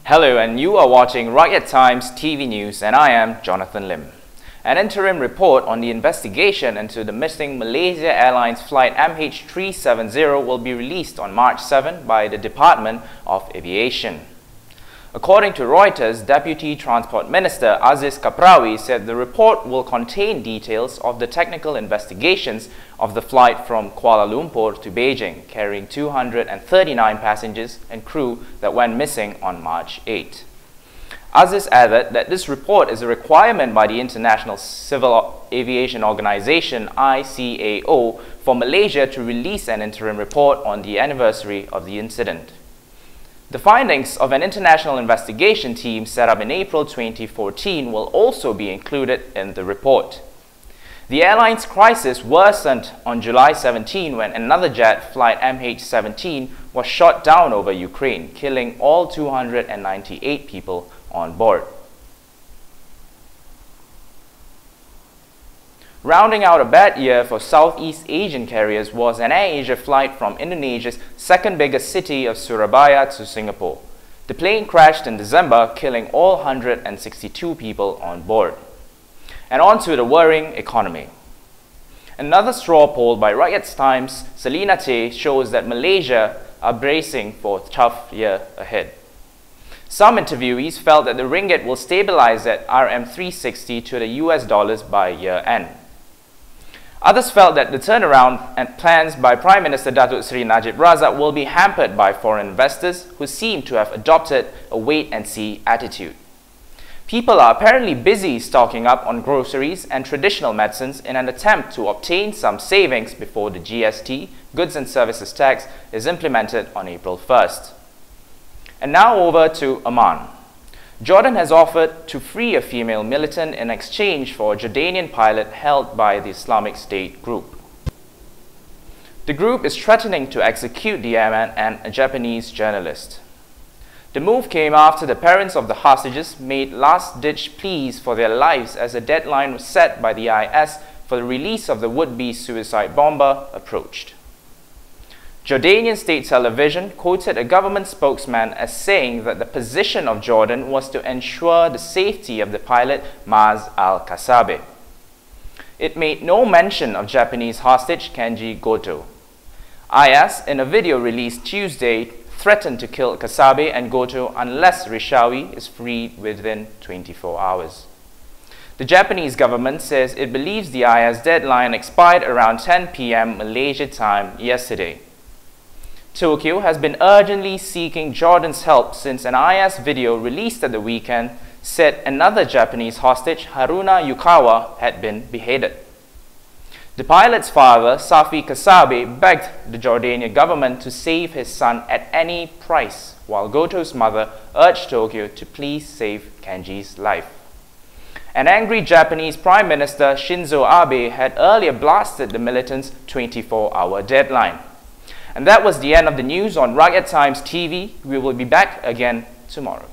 Hello, and you are watching Rakyat Times TV News, and I am Jonathan Lim. An interim report on the investigation into the missing Malaysia Airlines Flight MH370 will be released on March 7 by the Department of Aviation. According to Reuters, Deputy Transport Minister Aziz Kaprawi said the report will contain details of the technical investigations of the flight from Kuala Lumpur to Beijing, carrying 239 passengers and crew that went missing on March 8. Aziz added that this report is a requirement by the International Civil Aviation Organization (ICAO) for Malaysia to release an interim report on the anniversary of the incident. The findings of an international investigation team set up in April 2014 will also be included in the report. The airline's crisis worsened on July 17 when another jet, flight MH370, was shot down over Ukraine, killing all 298 people on board. Rounding out a bad year for Southeast Asian carriers was an Air Asia flight from Indonesia's second biggest city of Surabaya to Singapore. The plane crashed in December, killing all 162 people on board. And on to the worrying economy. Another straw poll by Rakyat Times Selena Tay shows that Malaysia are bracing for a tough year ahead. Some interviewees felt that the ringgit will stabilize at RM360 to the US dollars by year end. Others felt that the turnaround and plans by Prime Minister Datuk Seri Najib Razak will be hampered by foreign investors who seem to have adopted a wait-and-see attitude. People are apparently busy stocking up on groceries and traditional medicines in an attempt to obtain some savings before the GST, Goods and Services Tax, is implemented on April 1st. And now over to Oman. Jordan has offered to free a female militant in exchange for a Jordanian pilot held by the Islamic State group. The group is threatening to execute the airman and a Japanese journalist. The move came after the parents of the hostages made last-ditch pleas for their lives as a deadline was set by the IS for the release of the would-be suicide bomber approached. Jordanian state television quoted a government spokesman as saying that the position of Jordan was to ensure the safety of the pilot Maz al-Kasabe. It made no mention of Japanese hostage Kenji Goto. IS, in a video released Tuesday, threatened to kill Kasabe and Goto unless Rishawi is freed within 24 hours. The Japanese government says it believes the IS deadline expired around 10 p.m. Malaysia time yesterday. Tokyo has been urgently seeking Jordan's help since an IS video released at the weekend said another Japanese hostage, Haruna Yukawa, had been beheaded. The pilot's father, Safi Kasabe, begged the Jordanian government to save his son at any price, while Goto's mother urged Tokyo to please save Kenji's life. An angry Japanese Prime Minister Shinzo Abe had earlier blasted the militants' 24-hour deadline. And that was the end of the news on Rakyat Times TV. We will be back again tomorrow.